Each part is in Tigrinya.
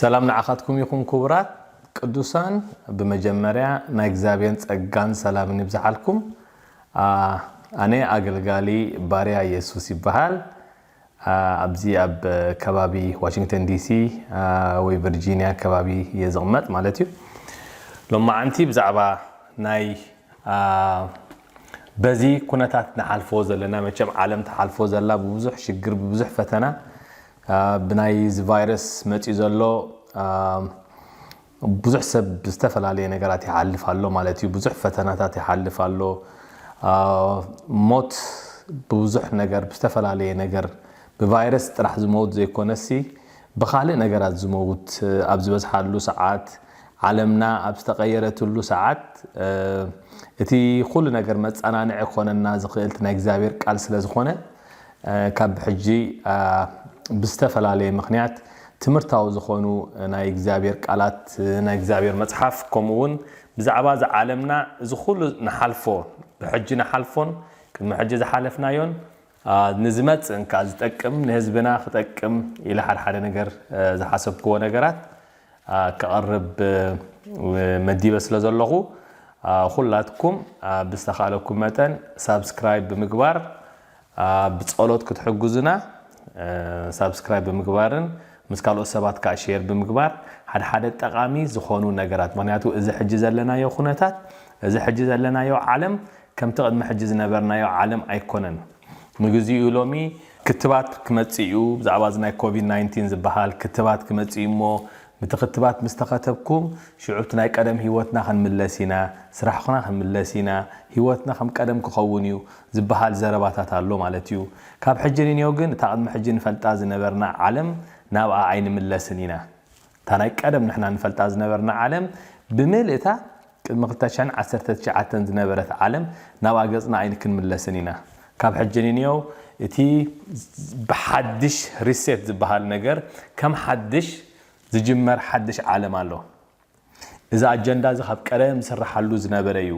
سلام نعخاتكم يكون كبرات قدوسان بمجمريا نايكزابين ጸጋን ሰላምን ይብዛልኩም እኔ አገልጋሊ ባሪያ ኢየሱስ ይባሃል አብዚ አብ ከባቢ ዋሽንግተን ዲሲ ወይ ቨርጂኒያ ከባቢ የዘመጥ ማለት እዩ ለማ አንቲ ብዛዕባ ናይ በዚ ኩነታት ንሓልፎ ዘለና መቸም ዓለም ተሓልፎ ዘላ ብዙሕ ሽግር ብዙሕ ፈተና بناي فيروس متي زلو بزح سب استفلالي نغرات يحلف الله مالتي بزح فتنات يحلف الله موت بزح نغر استفلالي نغر بفيروس راح زموت زي كونسي بخالق نغرات زموت ابز بس حلو ساعات عالمنا ابستغيرت له ساعات اتي كل نغر مصنانع كوننا زخيلتنا اغزابير قال سلازخونه كاب حجي بستفلالي مخنيات تمرتاو زخونو ناي اغزابير قالات ناي اغزابير مصحف كومون بزعبا ز عالمنا زخول نحلفو بحجنا حلفون كما حجز حلفنايون نزمت ان كاز تقم نحزبنا خطقم الى حد ነገር زحسبكو ነገራት كقرب مدي بس لزلخو خلاتكم بستخالكم متن سبسكرايب بمغبار بصلوت كتحجزنا سبسكرايب بمغبارن مسكالو سبات كا شير بمغبار حد تقامي زخونو ነገራት ምክንያቱ እዚ ሕጂ ዘለና ዮ ኩነታት እዚ ሕጂ ዘለና ዮ ዓለም ከም ተቀድመ ሕጂ ዝነበርና ዮ ዓለም ኣይኮነን ምግዚኡ ሎሚ ክትባት ክመጽዩ ብዛዕባ ዝናይ ኮቪድ 19 ዝበሃል ክትባት ክመጽዩሞ ምትክትባት ምስተኸተብኩም ሽዑት ናይ ቀደም ህይወትና ክንምለሲና ስራሕና ክንምለሲና ህይወትና ከም ቀደም ክኸውን እዩ ዝበሃል ዘረባታት ኣሎ ማለት እዩ ካብ ሕጂን ነው ግን ተቀድመ ሕጂ ንፈልጣ ዝነበርና ዓለም ናብ አይን ምለስኒና ታናይ ቀደም ንሕና ንፈልጣ ዝነበርና ዓለም ብመልእታ ቅድመ 2019 ዝነበረት ዓለም ናብ አገጽና አይን ክንምለስኒና ካብ ሕጂን ነው እቲ በሐድሽ ሪሴት ዝበሃል ነገር ከም ሐድሽ ዝጅመር ሐድሽ ዓለም ኣሎ እዛ አጀንዳ ዝኸብ ቀደም ስራሐሉ ዝነበረዩ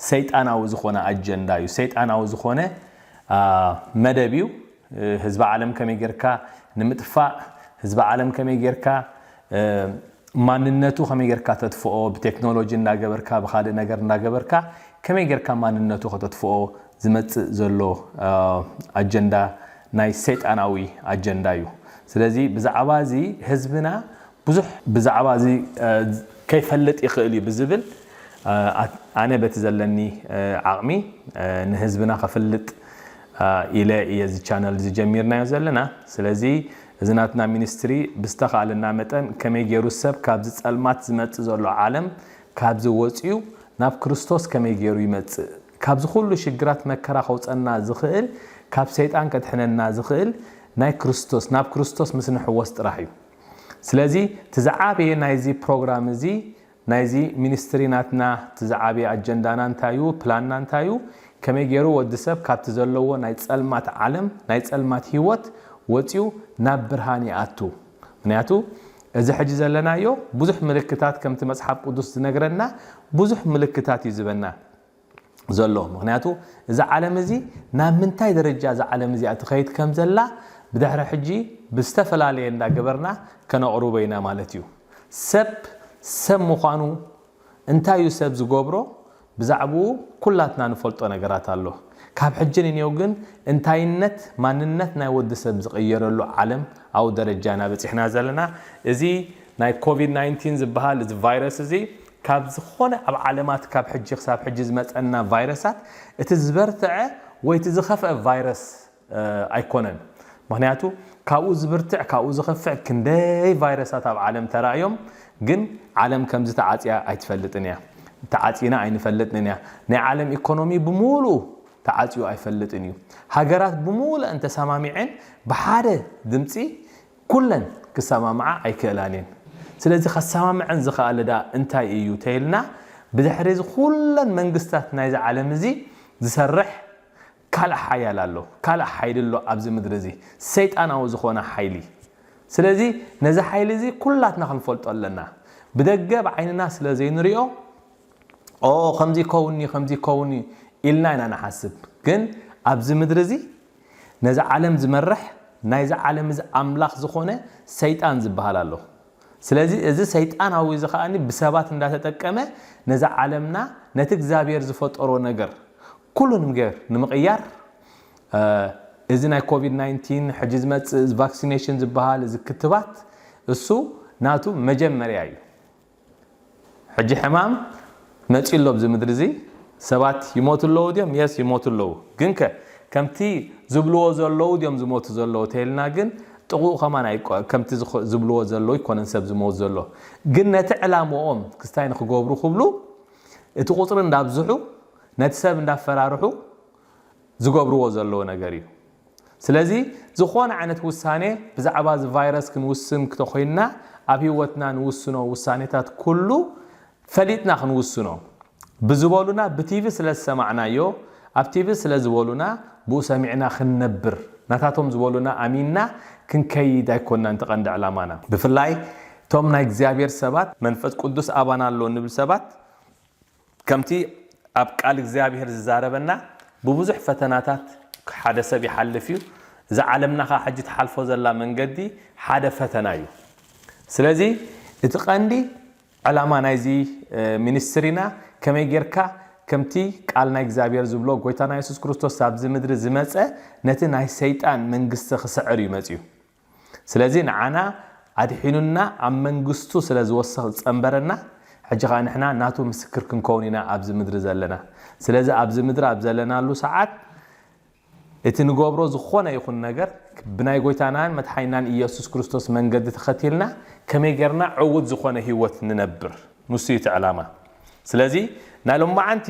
ሰይጣናዊ ዝኾነ አጀንዳ እዩ ሰይጣናዊ ዝኾነ መደብዩ ህዝብ ዓለም ከመይገርካ ንምጥፋ ህዝብ ዓለም ከመይገርካ ማንነቱ ከመይገርካ ተጥፍኦ በቴክኖሎጂ እናገበርካ በኻደ ነገር እናገበርካ ከመይገርካ ማንነቱ ከተጥፍኦ ዝመጽእ ዘሎ አጀንዳ ናይ ሰይጣናዊ አጀንዳ እዩ ስለዚህ ብዛዕባ እዚ ህዝብና ብዙሕ ብዛዕባ እዚ ከይፈልጥ ይኽእል ብዝብል ኣነ በቲ ዘለኒ ዓቕሚ ንህዝብና ከፈልጥ ኢለ የዚ ቻናል ዝጀሚርናዮ ዘለና ስለዚህ እዝናትና ሚኒስትሪ ብስተኻልና መጠን ከመይ ገይሩ ሰብ ካብ ዝጸልማት ዝመጽእ ዘሎ ዓለም ካብ ዝወጽዩ ናብ ክርስቶስ ከመይ ገይሩ ይመጽእ ካብ ዝኹሉ ሽግራት መከራ ከውጸና ዝኽእል ካብ ሰይጣን ከትሕነና ዝኽእል ናይ ክርስቶስ ናብ ክርስቶስ ምስ ንሕወስ ጥራሕ እዩ ስለዚህ ተዛዓበየ ናይዚ ፕሮግራም እዚ ናይዚ ሚኒስትሪ ናትና ተዛዓበየ አጀንዳና እንታዩ ፕላንና እንታዩ ከመይ ገይሩ ወድሰብ ካብቲ ዘለዎ ናይ ጸልማት ዓለም ናይ ጸልማት ህይወት ወጽዩ ናብ ብርሃን ይኣቱ ምክንያቱ እዚ ሕጂ ዘለናዮ ብዙሕ ምልክታት ከምቲ መጽሓፍ ቅዱስ ዝነግረና ብዙሕ ምልክታት ይዝበና ዘሎ ምክንያቱ እዚ ዓለም እዚ ናብ ምንታይ ደረጃ እዚ ዓለም እዚ ኣትኸይት ከም ዘላ بدحر حجي بستفلالي اندا غبرنا كنقرو بينا مالتيو سب مخانو انتايو سب زغبرو بزعبو كلاتنا نفلطو نغرات الله كاب حجين نيو گن انتاينت ماننت ناي ود سب زقيرلو عالم او درجانا بصحنا زلنا ازي ناي كوفيد 19 زبحال از فيروس ازي كاب زخونه اب عالمات كاب حجي حساب حجي زمصنا فيروسات اتزبرتع وي تزخفه فيروس ايكونن معناته كاو زبرتع كاو زخفع كندي فيروسات اب عالم ترايوم جن عالم كم زتعاطيا ايتفلطنيا تعاطينا اينفلطنيا ني عالم ايكونومي بمولو تعاطيو ايفلطنيو هاجرات بمولو انت سمامعين بحاده دمصي كلن كسمامع ايكلانين ስለዚህ ከሰማምዕን ዝኻለዳ እንታይ እዩ ተይልና ብድሕሪዝ ኩለን መንግስታት ናይዚ ዓለም እዚ ዝሰርሕ ካላ ሓያል ኣሎ ካላ ሓይል ኣሎ ኣብዚ ምድሪ እዚ ሰይጣናዊ ዝኾነ ሓይሊ ስለዚህ ነዚ ሓይል እዚ ኩላትና ክንፈልጦ ኣለና ብደገ ብዓይንና ስለ ዘይንሪኦ ከምዚ ከውኒ ኢልና ኢና ንሓስብ ግን ኣብዚ ምድሪ እዚ ነዚ ዓለም ዝመርሕ ናይዚ ዓለም እዚ ኣምላኽ ዝኾነ ሰይጣን ዝበሃል ኣሎ ስለዚህ እዚ ሰይጣናዊ ዝኻኒ ብሰባት እንዳተጠቀመ ነዛ ዓለምና ነቲ እግዚአብሔር ዝፈጠሮ ነገር ኩሉ ንምቕያር እዚ ናይ ኮቪድ-19 ሕጂ ዝመጽ ቫክሲኔሽን ዝበሃል እዚ ክትባት እሱ ናቱ መጀመርያ እዩ ሕጂ ሕማም መጽሎ ብዝምድር እዚ ሰባት ይሞቱለው ዲዮም የስ ይሞቱለው ግን ከምቲ ዝብልዎ ዘለው ዲዮም ዝሞቱ ዘለው ተልና ግን ጥቁ ከማን አይቆ ከምቲ ዝብልዎ ዘለው ይኮነን ሰብ ዝሞት ዘሎ ግን ነቲ ዕላማኦም ክስታይ ንክገብሩ ክብሉ እቲ ቁጥር እንዳብዝሑ ነቲ ሰብ እንዳፈራርሑ ዝገብርዎ ዘለው ነገር እዩ ስለዚ ዝኾነ ዓይነት ውሳኔ ብዛዕባ ዝ ቫይረስ ክንውስን ከተኾይና ኣብ ህይወትና ንውስኖ ውሳኔታት ኩሉ ፈሊጥና ክንውስኖ ብዝበሉና በቲቪ ስለሰማዕናዮ ኣብ ቲቪ ስለዝበሉና ብሰሚዕና ክንነብር ናታቶም ዝበሉና አሚንና ክንከይድ ኣይኮንናን ተቐንዲ ዕላማና ብፍላይ ቶም ናይ እግዚአብሔር ሰባት መንፈስ ቅዱስ አባና ኣሎ ንብል ሰባት ከምቲ ኣብ ቃል እግዚአብሔር ዝዛረበና ብብዙሕ ፈተናታት ሓደ ሰብ ይሓልፍ እዩ እዚ ዓለምና ሓጂ ተሓልፎ ዘላ መንገዲ ሓደ ፈተና እዩ ስለዚ እቲ ቀንዲ ዕላማ ናይዚ ሚኒስትሪና ከመይ ጌርካ ከምቲ ቃል ናይ እግዚአብሔር ዝብሎ ጎይታና ኢየሱስ ክርስቶስ ኣብ ዝምድሪ ዝመጸ ነቲ ናይ ሰይጣን መንግስቲ ክስዕር ይመጽዩ ስለዚ ንዓና ኣድሒኑና ኣብ መንግስቱ ስለዝወሰኽ ጸንበረና ሕጂ ኻ ንሕና ናቱ ምስክር ክንከውን ኢና ኣብ ዝምድሪ ዘለና ስለዚ ኣብ ዝምድሪ ኣብ ዘለናሉ ሰዓት እቲ ንገብሮ ዝኾነ ይኹን ነገር ብናይ ጎይታናን መድሓኒናን ኢየሱስ ክርስቶስ መንገዲ ተኸቲልና ከመይ ጌርና ዕውት ዝኾነ ህይወት ንነብር ንሱ እቲ ዕላማ ስለዚ ናሎም ማዓንቲ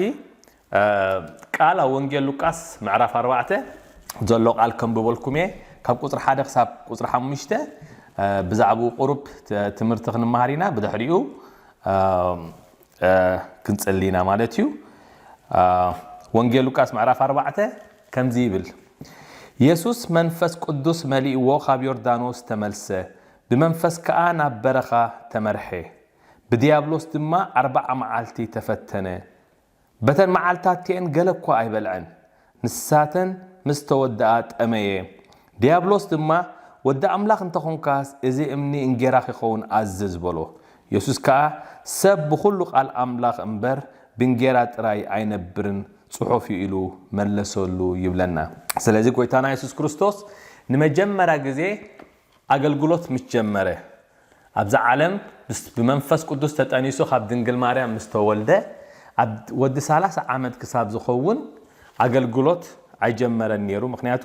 ቃል ወንጌል ሉቃስ ምዕራፍ 4 ዘሎ ቃል ከም ብበልኩም ካብ ቁጥር 1 ክሳብ ቁጥር 5 ብዛዕባ ቁሩብ ትምህርቲ ክንመሃሪና ብድሕሪኡ ክንጸሊና ማለት እዩ ወንጌል ሉቃስ ምዕራፍ 4 ከምዚ ይብል ኢየሱስ መንፈስ ቅዱስ መሊእዎ ካብ ዮርዳኖስ ተመልሰ ብመንፈስ ከኣ ናብ በረኻ ተመርሐ ብዲያብሎስ ድማ 40 መዓልቲ ተፈተነ በተን መዓልታትየን ገለኳ አይበልዕን ንሳተን ምስተወዳአ ጠመየ ዲያብሎስ ድማ ወዳ አምላኽ እንተኾንካስ እዚ እምኒ እንጌራኽ ይኸውን አዝዝ በሎ ኢየሱስ ከኣ ሰብ ብኩሉ ቃል አምላኽ እምበር ብንጌራ ጥራይ አይነብርን ጽሑፍ ኢሉ መለሰሉ ይብለና ስለዚህ ጎይታና ኢየሱስ ክርስቶስ ንመጀመሪያ ጊዜ አገልግሎት ምትጀመረ ኣብዛ ዓለም ብመንፈስ ቅዱስ ተጠኒሱ ካብ ድንግል ማርያም ምስተወልደ ኣብ ወዲ 30 ዓመት ክሳብ ዝኸውን አገልግሎት አይጀመረን ነይሩ ምክንያቱ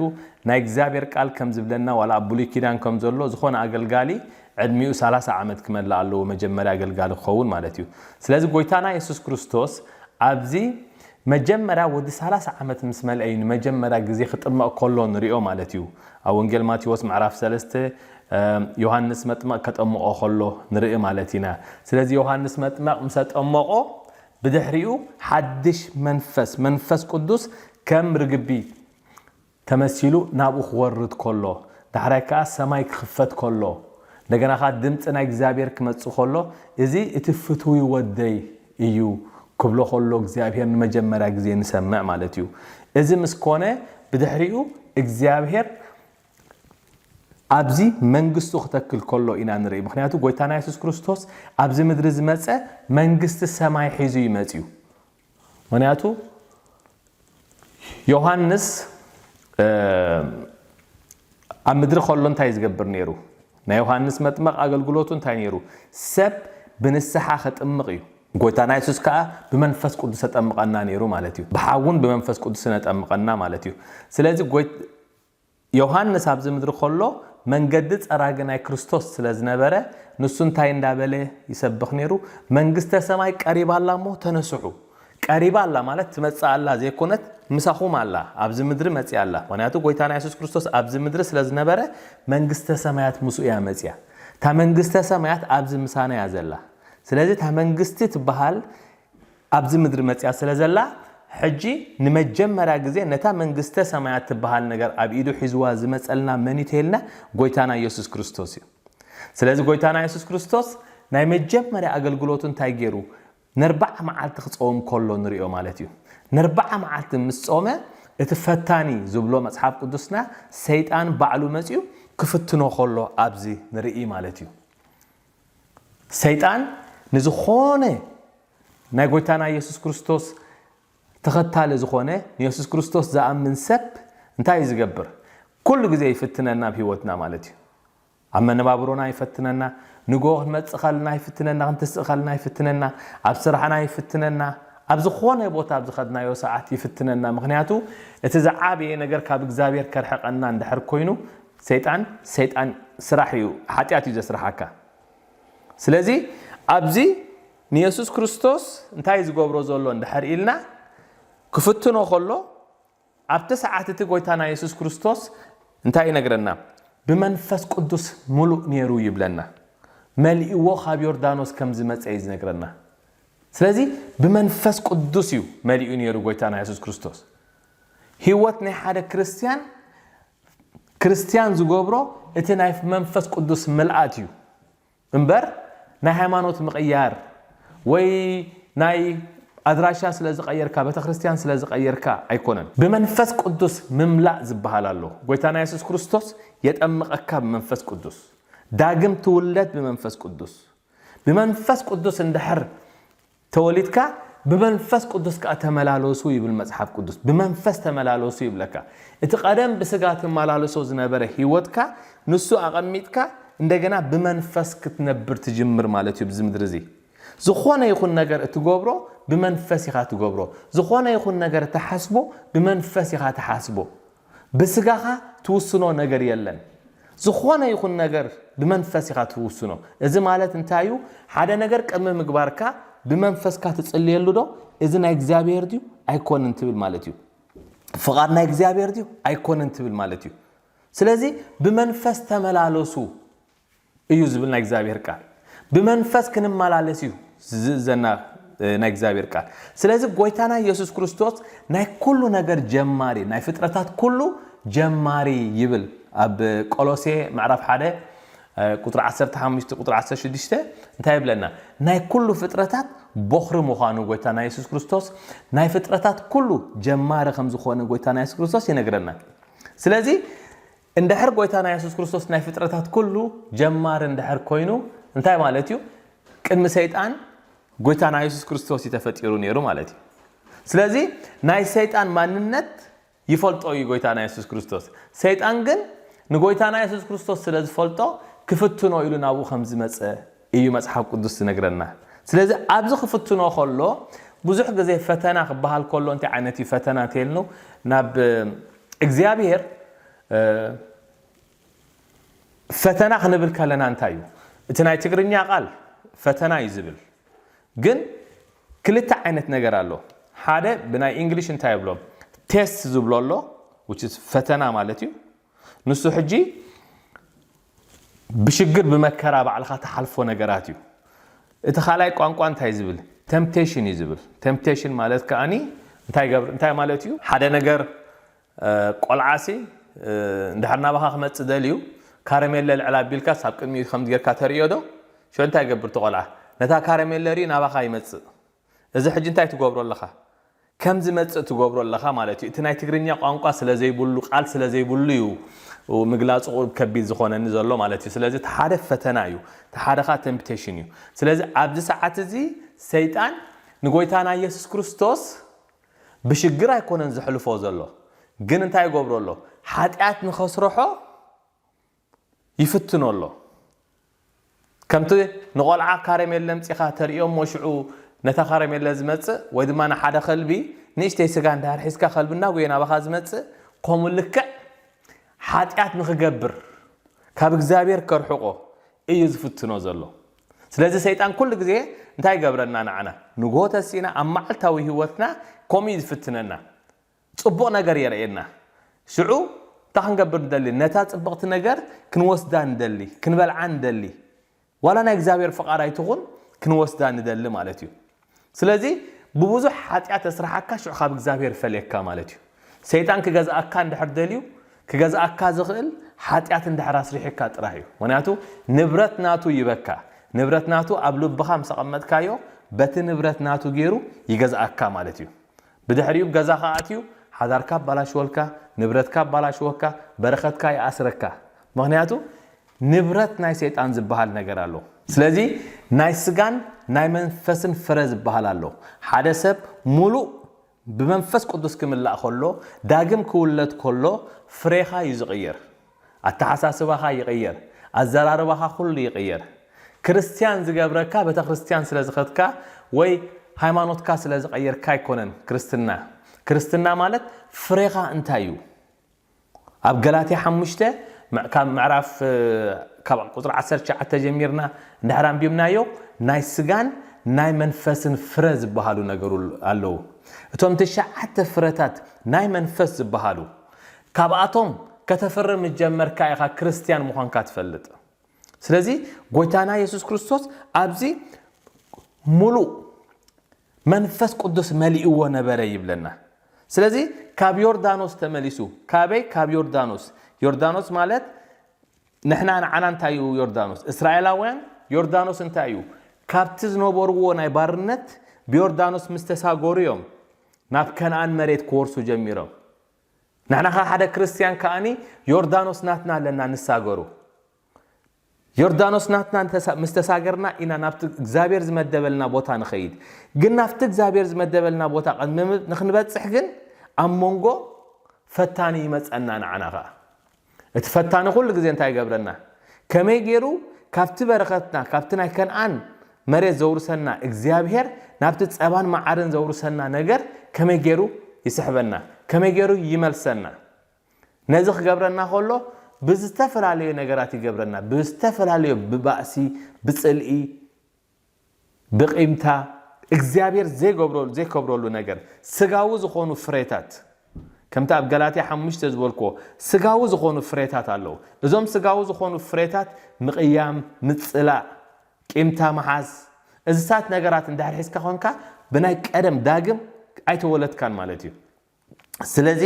ናይ እግዚአብሔር ቃል ከም ዝብለና ወላ ብሉይ ኪዳን ከም ዘሎ ዝኾነ አገልጋሊ ዕድሚኡ 30 ዓመት ክመላ ኣለዎ መጀመሪያ አገልጋሊ ክኸውን ማለት እዩ ስለዚህ ጎይታና ኢየሱስ ክርስቶስ ኣብዚ መጀመሪያ ወዲ 30 ዓመት ምስ መልአይ መጀመሪያ ጊዜ ክጥምቕ ከሎ ንሪኦ ማለት እዩ ኣብ ወንጌል ማቴዎስ ምዕራፍ 3 ዮሐንስ መጥምቕ ከጠምቆ ከሎ ንርኢ ማለት ኢና ስለዚህ ዮሐንስ መጥምቕ ምስ ጠምቆ ብድሕሪኡ ሓድሽ መንፈስ ቅዱስ ከም ርግቢ ተመሲሉ ናብኡ ክወርድ ከሎ ዳሕራይ ከዓ ሰማይ ክኽፈት ከሎ እንደገና ኻ ድምጽ ናይ እግዚአብሔር ክመጽእ ከሎ እዚ እቲ ፍቱይ ወደይ እዩ ክብሎ ከሎ እግዚአብሔር ንመጀመሪያ ጊዜ ንሰምዕ ማለት እዩ እዚ ምስኮነ ብድሕሪኡ እግዚአብሔር ኣብዚ መንግስቱ ክተክል ከሎ ኢና ንርኢ ምክንያቱ ጎይታና ኢየሱስ ክርስቶስ ኣብዚ ምድሪ ዝመጸ መንግስቲ ሰማይ ሒዙ ይመጽዩ ምክንያቱ ዮሐንስ ኣብ ምድሪ ከሎ እንታይ ዝገብር ነይሩ ናይ ዮሐንስ መጥምቕ አገልግሎቱ እንታይ ነይሩ ሰብ ብንስሓ ክጥምቕ እዩ ጎይታና ኢየሱስ ከዓ ብመንፈስ ቅዱስ ተጠምቀና ነይሩ ማለት እዩ ብሓውን ብመንፈስ ቅዱስ ተጠምቀና ማለት እዩ ስለዚህ ዮሐንስ ኣብ ምድሪ ከሎ መንገዲ ጸራገ ናይ ክርስቶስ ስለዝነበረ ንሱ እንታይ እንዳበለ ይሰብኽ ነይሩ መንግስተ ሰማይ ቀሪባላ ሞ ተነስሑ ቀሪባላ ማለት ትመጻአላ ዘይኮነት ምሳኹም አላ ኣብ ምድሪ መጽያላ ምክንያቱ ጎይታና ኢየሱስ ክርስቶስ ኣብ ምድሪ ስለዝነበረ መንግስተ ሰማያት ሙሱያ መጽያ ታ መንግስተ ሰማያት ኣብ ምሳና ያዘላ ስለዚህ ታ መንግስቲ ትበሃል ኣብ ምድሪ መጽያ ስለዘላ ሕጂ ንመጀመሪያ ጊዜ ነታ መንግስተ ሰማያት ትበሃል ነገር ኣብ ኢዱ ሒዝዋ ዝመጸልና መኒቴልና ጎይታና ኢየሱስ ክርስቶስ እዩ ስለዚህ ጎይታና ኢየሱስ ክርስቶስ ናይ መጀመሪያ አገልግሎቱ እንታይ ገይሩ ነርባዕ መዓልቲ ክጾም ከሎ ንሪኦ ማለት እዩ ነርባዕ መዓልቲ ምስ ጾመ እቲ ፈታኒ ዝብሎ መጽሓፍ ቅዱስና ሰይጣን ባዕሉ መጽዩ ክፍትኖ ከሎ ኣብዚ ንርኢ ማለት እዩ ሰይጣን ንዝኾነ ናይ ጎይታና ኢየሱስ ክርስቶስ ተኸታለ ዝኾነ ኢየሱስ ክርስቶስ ዝኣምን ሰብ እንታይ ዝገብር ኩሉ ግዜ ይፍትነና በህይወትና ማለት እዩ ኣብ መነባብሮና ይፍትነና ንጎህ መጽኸልና ይፍትነና ክንተስኸልና ይፍትነና ኣብ ስራሕና ይፍትነና ኣብ ዝኾነ ቦታ ኣብ ዝኸድናዮ ሰዓት ይፍትነና ምክንያቱ እቲ ዝዓበየ ነገር ካብ እግዚአብሔር ከርሐቀና እንድሕር ኮይኑ ሰይጣን ስራሕ እዩ ኃጢአት እዩ ዘስራሐካ ስለዚ ኣብዚ ንኢየሱስ ክርስቶስ እንታይ ዝገብሮ ዘሎ እንድሕር ኢልና ክፍትኖ ከሎ ኣብቲ ሰዓት እቲ ጎይታና ኢየሱስ ክርስቶስ እንታይ ይነግረና ብመንፈስ ቅዱስ ሙሉእ ነይሩ ይብለና መልእዎ ካብ ዮርዳኖስ ከም ዝመጸ ይነግረና ስለዚ ብመንፈስ ቅዱስ እዩ መልእዩ ነይሩ ጎይታና ኢየሱስ ክርስቶስ ህይወት ናይ ሓደ ክርስቲያን ዝገብሮ እቲ ናይ መንፈስ ቅዱስ መልአት እዩ እምበር ናይ ሃይማኖት ምቕያር ወይ ናይ ኣድራሻ ስለ ዝቀየርካ ቤተ ክርስቲያን ስለ ዝቀየርካ ኣይኮነን ብመንፈስ ቅዱስ ምምላእ ዝባሃል ኣሎ ጎይታና ኢየሱስ ክርስቶስ የጠመቀካ በመንፈስ ቅዱስ ዳግም ትውለድ በመንፈስ ቅዱስ እንድሕር ተወሊድካ በመንፈስ ቅዱስ ተመላለሱ ይብል መጽሐፍ ቅዱስ በመንፈስ ተመላለሱ ይብለካ እቲ ቀደም በስጋ ተመላለሱ ዝነበረ ህይወትካ ንሱ አቀሚጥካ እንደገና በመንፈስ ክትነብር ትጅምር ማለት እዩ በዝምድር እዚ ዝኾነ ይኹን ነገር እትገብሮ በመንፈስ ይኻ ትገብሮ ዝኾነ ይኹን ነገር ተሐስቦ በመንፈስ ይኻ ተሐስቦ በስጋኻ ትውስኖ ነገር የለን ዝኾነ ይኹን ነገር በመንፈስ ይኻ ትውስኖ እዚ ማለት እንታዩ ሓደ ነገር ቀመ ምግባርካ በመንፈስካ ትጽልየሉ ዶ እዚ ናይ እግዚአብሔር ዲዩ ኣይኮነን ትብል ማለት እዩ ፍቃድ ናይ እግዚአብሔር ዲዩ ኣይኮነን ትብል ማለት እዩ ስለዚ በመንፈስ ተመላለሱ እዩ ዝብል ናይ እግዚአብሔር ቃል በመንፈስ ክንመላለስ እዩ ዝዘና ናይ እግዚአብሔር ቃል ስለዚ ጎይታና ኢየሱስ ክርስቶስ ናይ ኩሉ ነገር ጀማሪ ናይ ፍጥረታት ኩሉ ጀማሪ ይብል ኣብ ቆሎሴ ምዕራፍ 1 ቁጥር 15 ቁጥር 16 እንታይ ይብለና ናይ ኩሉ ፍጥረታት ቦኽሪ ምዃኑ ጎይታና ኢየሱስ ክርስቶስ ናይ ፍጥረታት ኩሉ ጀማሪ ከም ዝኾነ ጎይታና ኢየሱስ ክርስቶስ ይነግረና ስለዚ እንድሕር ጎይታና ኢየሱስ ክርስቶስ ናይ ፍጥረታት ኩሉ ጀማሪ እንድሕር ኮይኑ እንታይ ማለት እዩ ቅድሚ ሰይጣን ጎይታና ኢየሱስ ክርስቶስ ይተፈጢሩ ነይሩ ማለት እዩ ስለዚ ናይ ሰይጣን ማንነት ይፈልጦ እዩ ጎይታና ኢየሱስ ክርስቶስ ሰይጣን ግን ንጎይታና ኢየሱስ ክርስቶስ ስለ ዝፈልጦ ክፍትኖ ኢሉ ናቡ ከም ዝመጸ እዩ መጽሐፍ ቅዱስ ዝነግረና ስለዚ ኣብዚ ክፍትኖ ከሎ ብዙሕ ግዜ ፈተና ክበሃል ከሎ እንታይ ዓይነት ፈተና ተልኑ ናብ እግዚአብሔር ፈተና ክንብል ከለና እንታይ እዩ እቲ ናይ ትግርኛ ቃል ፈተና ይዝብል ግን ክልተ ዓይነት ነገር ኣሎ ሓደ ብናይ እንግሊሽ እንታይ ይብሎ ቴስት ዝብሎ ኣሎ which is ፈተና ማለት እዩ ንሱ ሕጂ ብሽግር በመከራ ባዕልኻ ተሐልፎ ነገራት እዩ እቲ ኻላይ ቋንቋ እንታይ ዝብል ቴምፕቴሽን ይዝብል ቴምፕቴሽን ማለት ከአኒ እንታይ ማለት እዩ ሓደ ነገር ቆልዓሲ እንደሃርና ባኻ ክመጽእ ደልዩ ካራሜላ ልዕላ ቢልካ ሳብ ቅድሚ ከም ጌርካ ተሪዮዶ ሾ እንታይ ገብር ተቆልዓ ነታ ካራሜላ ሪ ናባኻ ይመጽእ እዚ ሕጂ እንታይ ትገብሮ ኣለኻ ከም ዝመጽእ ትገብሮ ኣለኻ ማለት እዩ እቲ ናይ ትግርኛ ቋንቋ ስለ ዘይብሉ ቃል ስለ ዘይብሉ እዩ ምግላጽ ከቢድ ዝኾነኒ ዘሎ ማለት እዩ ስለዚ ተሓደ ፈተና እዩ ተሓደኻ ቴምፕቴሽን እዩ ስለዚ ኣብዚ ሰዓት እዚ ሰይጣን ንጎይታና ኢየሱስ ክርስቶስ ብሽግር ኣይኮነን ዝሕልፎ ዘሎ ግን እንታይ ይገብሮ ኣሎ ኃጢአት ንኸስረሖ ይፍትኖ ኣሎ ከምቲ ንቆልዓ ካራሜላ ምጽኻ ተሪኦም ወሽዑ ነታ ካራሜላ ዝመጽእ ወይ ድማ ሓደ ኸልቢ ንእሽተይ ስጋ እንዳር ሒስካ ኸልብና ጎይና ባኻ ዝመጽእ ከምኡ ልክዕ ኃጢአት ንኽገብር ካብ እግዚአብሔር ከርሕቆ እዩ ዝፍትኖ ዘሎ ስለዚ ሰይጣን ኩሉ ግዜ እንታይ ይገብረና ንዓና ንጎተሲና ኣብ ማዕልታዊ ህይወትና ከምኡ ይፍትነና ጽቡቕ ነገር የርእየና ሽዑ ታኽንገብር እንደሊ ነታ ጽቡቕቲ ነገር ክንወስዳ እንደሊ ክንበልዓ እንደሊ ዋላ ናይ እግዚአብሔር ፍቃድ ኣይትኹን ክንወስዳ እንደሊ ማለት እዩ ስለዚ ብብዙሕ ኃጢአት ተስራሐካ ሽዑ ካብ እግዚአብሔር ፈለየካ ማለት እዩ ሰይጣን ክገዛእካ እንድሕር ደልዩ ክገዛእካ ዝኽእል ኃጢአት እንድሕር አስሪሕካ ጥራሕ እዩ ምክንያቱ ንብረት ናቱ ይበካ ንብረት ናቱ ኣብ ልብኻ ምሰቐመጥካዮ በቲ ንብረት ናቱ ገይሩ ይገዛእካ ማለት እዩ ብድሕሪኡ ገዛኻ ኣትዩ ሓዳርካ ባላሽወልካ ንብረትካ ባላሽወካ በረኸትካ ይኣስረካ ምክንያቱ ንብረት ናይ ሰይጣን ዝባሃል ነገር ኣሎ ስለዚህ ናይ ስጋን ናይ መንፈስን ፍረ ዝበሃል ኣሎ ሓደ ሰብ ሙሉእ ብመንፈስ ቅዱስ ክምላእ ከሎ ዳግም ክውለድ ከሎ ፍሬኻ ይዝቅየር አተሐሳስባኻ ይቅየር አዘራርባኻ ሁሉ ይቅየር ክርስቲያን ዝገብረካ ቤተ ክርስቲያን ስለዝኸትካ ወይ ሃይማኖትካ ስለዝቀየርካ አይኮነን ክርስትና ማለት ፍሬኻ እንታይ እዩ ኣብ ገላትያ 5 ካብ ምዕራፍ ካብ ቁጥር 19 ጀሚርና እንዳሕራም ቢምናዮ ናይ ስጋን ናይ መንፈስን ፍረ ዝበሃሉ ነገሩ ኣለዉ እቶም ተሻዓተ ፍረታት ናይ መንፈስ ዝበሃሉ ካብኣቶም ከተፈርም ጀመርካ ኢኻ ክርስቲያን ምዃንካ ትፈልጥ ስለዚ ጎይታና ኢየሱስ ክርስቶስ ኣብዚ ሙሉእ መንፈስ ቅዱስ መሊእዎ ነበረ ይብለና ስለዚ ካብ ዮርዳኖስ ተመሊሱ ካብ ዮርዳኖስ ማለት ንሕና ንዓና እንታይ እዩ ዮርዳኖስ እስራኤላውያን ዮርዳኖስ እንታይ እዩ ካብቲ ዝነበርዎ ናይ ባርነት ብዮርዳኖስ ምስተሳጎሩ እዮም ናብ ከነዓን መሬት ክወርሱ ጀሚሮም ንሕና ሓደ ክርስቲያን ከኣኒ ዮርዳኖስ ናትና ለና ንሳገሩ ዮርዳኖስ ናትና ምስተሳገርና ኢና ናብቲ እግዚአብሔር ዝመደበልና ቦታ ንኸይድ ግን ናብቲ እግዚአብሔር ዝመደበልና ቦታ ንኽንበጽሕ ግን ኣብ መንጎ ፈታኒ ይመጸና ንዓናኻ እቲ ፈታኒ ኩሉ ግዜ እንታይ ይገብረና ከመይ ገይሩ ካብቲ በረኸትና ካብቲ ናይ ከነዓን መሬት ዘውርሰና እግዚአብሔር ናብቲ ጸባን ማዓርን ዘውርሰና ነገር ከመይ ገይሩ ይስሕበና ከመይ ገይሩ ይመልሰና ነዚ ክገብረና ከሎ ብዝተፈላለዩ ነገራት ይገብረና ብዝተፈላለዩ ብባእሲ ብጽልኢ ብቂምታ እግዚአብሔር ዘይገብረሉ ነገር ስጋዊ ዝኾኑ ፍሬታት ከምታ ኣብ ገላትያ 5 ዝበልኮ ስጋዊ ዝኾኑ ፍሬታት ኣለዉ እዞም ስጋዊ ዝኾኑ ፍሬታት ምቕያም ምጽላእ ቂምታ መሓዝ እዝታት ነገራት እንዳሕር ሒዝካ ኮንካ ብናይ ቀደም ዳግም ኣይተወለድካን ማለት እዩ ስለዚ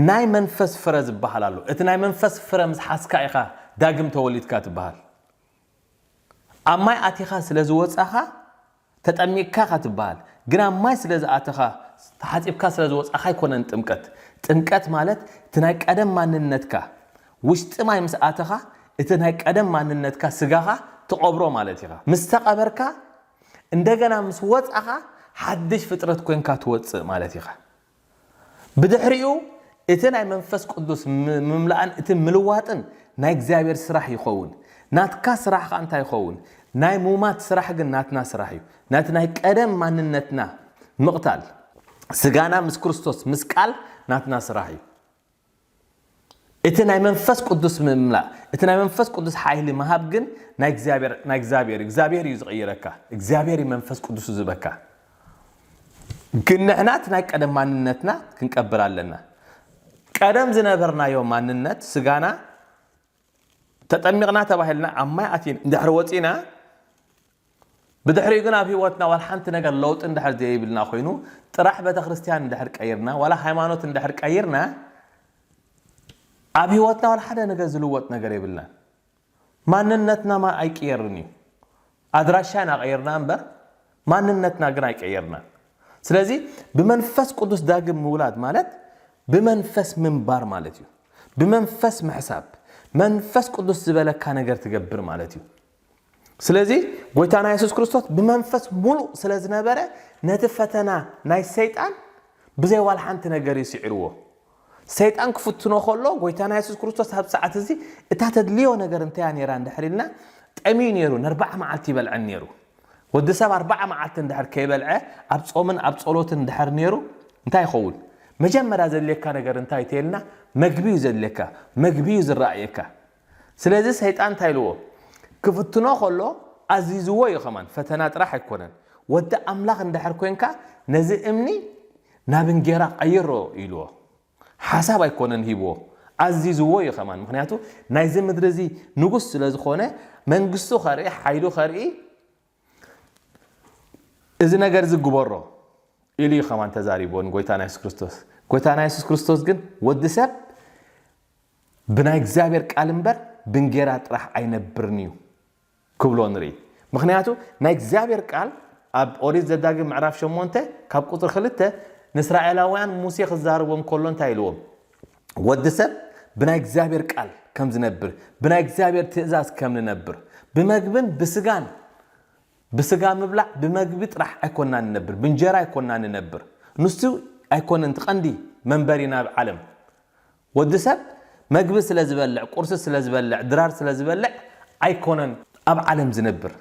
ናይ መንፈስ ፍረ ዝበሃል ኣሎ እቲ ናይ መንፈስ ፍረ ምስ ሓስካ ኢኻ ዳግም ተወሊድካ ትበሃል ኣብ ማይ ኣቲኻ ስለዝወፃኻ ተጠሚቅካ ትበሃል ግን ኣብ ማይ ስለዝኣተኻ ተሓፂብካ ስለዝወፃኻ ኣይኮነን ጥምቀት ማለት እቲ ናይ ቀደም ማንነትካ ውሽጢ ማይ ምስ ኣተኻ እቲ ናይ ቀደም ማንነትካ ስጋኻ ትቀብሮ ማለት ኢኻ ምስ ተቀበርካ እንደገና ምስ ወፃኻ ሓድሽ ፍጥረት ኮንካ ትወፅእ ማለት ኢኻ ብድሕሪኡ እቲ ናይ መንፈስ ቅዱስ ምምላእን እቲ ምልዋጥን ናይ እግዚአብሔር ስራሕ ይኸውን ናትካ ስራሕካ እንታይ ይኸውን ናይ ሙማት ስራሕ ግን ናትና ስራሕ እዩ ናት ናይ ቀደም ማንነትና ምቕታል ስጋና ምስ ክርስቶስ ምስ ቃል ናትና ስራሕ እዩ እቲ ናይ መንፈስ ቅዱስ ምምላእ እቲ ናይ መንፈስ ቅዱስ ሓይሊ መሃብ ግን ናይ እግዚአብሔር እዩ ዝቀይረካ እግዚአብሔር መንፈስ ቅዱስ ዝበካ ግን ንሕናት ናይ ቀደም ማንነትና ክንቀበል ኣለና ቀደም ዝነበርናዮ ማንነት ስጋና ተጠሚቕና ተባሂልና ኣብ ማይ ኣቲን እንድሕር ወፂና ብድሕሪ ግን ኣብ ህይወትና ዋላ ሓንቲ ነገር ለውጥ እንድሕር ዘይብልና ኮይኑ ጥራሕ ቤተ ክርስቲያን እንድሕር ቀይርና ዋላ ሃይማኖት እንድሕር ቀይርና ኣብ ህይወትና ዋላ ሓደ ነገር ዝልወጥ ነገር ይብልና ማንነትና ማ ኣይቀየርን እዩ ኣድራሻና ቀይርና እምበር ማንነትና ግን ኣይቀየርና ስለዚ ብመንፈስ ቅዱስ ዳግም ምውላድ ማለት بمنفس منبار مالتيو بمنفس محساب منفس قدس زبالك ነገር ትገብር ማለት እዩ ስለዚህ ጎይታና ኢየሱስ ክርስቶስ በመንፈስ ሙሉ ስለዝነበረ ነተፈተና ናይ ሰይጣን ብዘይ ዋል ሓንቲ ነገር ይስዕርዎ ሰይጣን ክፍትኖ ከሎ ጎይታና ኢየሱስ ክርስቶስ ኣብ ሰዓት እዚ እታ ተድልዮ ነገር እንታይ ነራ እንደሕሪልና ጠሚ ነሩ 4 መዓልቲ ይበልዕ ነሩ ወዲ ሰብ 4 መዓልቲ እንደሕር ከይበልዕ ኣብ ጾምን ኣብ ጸሎትን እንደሕር ነሩ እንታይ ይኸውን መጀመሪያ ዘለካ ነገር እንታይ ተይልና መግቢው ዘለካ መግቢው ዝራእየካ ስለዚህ ሰይጣን ታይልዎ ክፍትኖ ከሎ አዚዝዎ ይኸማን ፈተና ጥራሕ አይኮነን ወደ አምላክ እንደሕር ኮይንካ ነዚ እምኒ ናብንጌራ ቀይሮ ይልዎ ሐሳብ አይኮነን ሂቦ አዚዝዎ ይኸማን ምክንያቱ ናይዚ ምድርዚ ንጉስ ስለዝኾነ መንግስቱ ኸርኢ ሓይሉ ኸርኢ እዚ ነገር ዝግበሮ ኢሊ ይኸማን ተዛሪቦን ጎይታና ኢየሱስ ክርስቶስ ግን ወዲ ሰብ ብናይ እግዚአብሔር ቃል እንበር ብንጌራ ጥራሕ አይነብርኒዩ ክብሎ ንሪ ምክንያቱ ናይ እግዚአብሔር ቃል ኣብ ኦሪት ዘዳግም ምዕራፍ 8 ካብ ቁጥር 2 ንእስራኤላውያን ሙሴ ክዛረቦም ከሎ እንታይ ኢልዎም ወዲ ሰብ ብናይ እግዚአብሔር ቃል ከም ዝነብር ብናይ እግዚአብሔር ትእዛዝ ከም ንነብር بمجبن بسجان مبلع بمجبت راح أكوننا ننبر بنجرا أكوننا ننبر نستو أكون انتقندي منبرنا بعلم ودسب مجبس لازبلع قرص لازبلع درار لازبلع أيكونن أب علم زنبر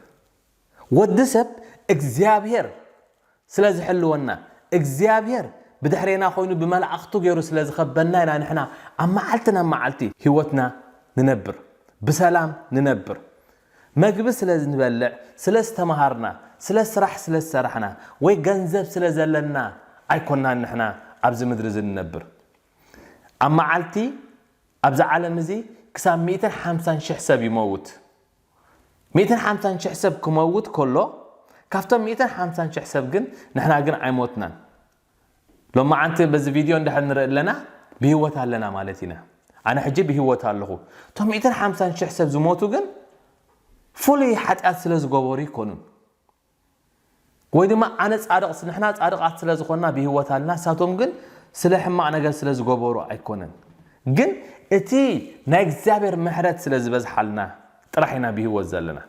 ودسب إجزابير سلازي حلونا إجزابير بدحرينا خوينو بملعقتو غيرو سلازي خبنا إنا نحنا أما معلتي هوتنا ننبر بسلام ننبر مجبس سلاز نبلع سلاز تمهارنا سلاز سرح سلاز سرحنا وي جنزب سلاز لنا أيكوننا نحنا أبز مدرز ننبر أما معلتي أبز عالم زي كسام 250 شي حساب يموت 250 شي حساب كموت كله كافتم 250 شي حساب جن نحنا جن عيموتنا لما عنت بز فيديو ندح نرى لنا بهوتها لنا مالتنا أنا حجي بهوتها له توم 250 شي حساب زموتو جن فولي حتى سلاز جووري كونن وإذا ما أنا صادق نحنا صادق سلاز خلنا بهوتها لنا ساتهم جن سلاح ما أنا قال سلاز جوورو أيكونن جن إتي نجزابر محرت سلاز بز حالنا طرحنا بهوت زلنا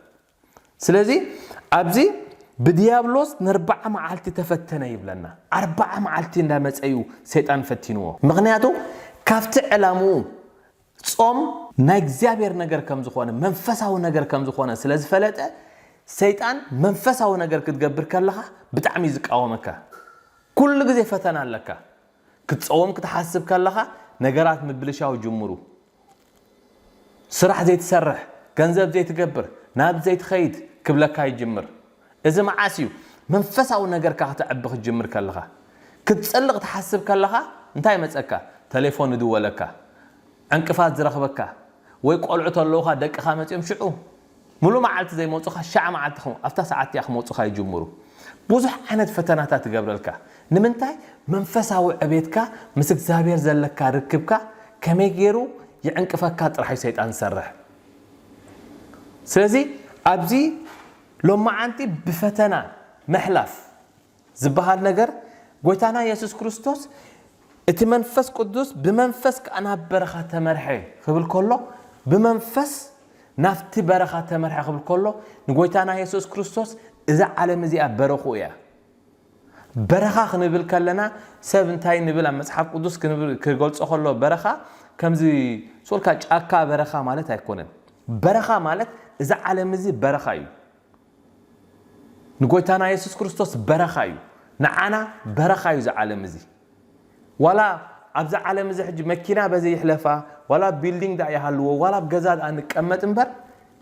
سلازي أبزي بديابلوس نربع معالتي تفتنا يبلنا 4 معالتي نامس أيو سيطان فتينوه مغنياتو كافت علامو صوم نجزابر نجر كم زخوانه منفساو نجر كم زخوانه سلاز فلته سيطان منفساو نجر كتجبر كلها بتعمي زقاومك كل غزي فتنا لك كتصوم كتحسب كلها نجرات مبلشاو جمرو سرح زي تسرح ገንዘብ زي تجبر ناب زي تخيد كبلك هاي جمر إذا ما عاسيو منفساو نجر كهتعبخ الجمر كلها كتصلق تحسب كلها انتاي مسأكا تليفون دولك انقفاز زرخبك ويقولعت اللوخا دق خامت يمشعو ملو معلت زي موصخه شع معلت خو افتا ساعات يا موصخه يجمرو بوزح عند فتنات تقبلك نمنتاي منفساو عبيتك مسك زابير زلك ركبك كمي غيرو يعنقفك طرحي شيطان سرح سلازي ابزي لما انتي بفتنا محلف زبها النجر قويتانا يسوع كريستوس اتي منفس قدوس بمنفس انا برخه تمرحي قبل كله بمنفس نفتي برخه تمرحي قبل كله نقويتانا يسوع كريستوس اذا عالم زي برخو يا برخه خنبل كلنا سبنتاي نبل مصحف قدوس كغلصو خلو برخه كمزي سولكاጫካ برخه ማለት አይኮነን برخه ማለት اذا عالم زي برخه يو نقويتانا يسوع كريستوس برخه يو نعنا برخه يو ذا عالم زي ولا ابز عالم زي حج مكينه بزي يحلفا ولا بيلدينغ دا يحلو ولا بغزاد انقمط انبر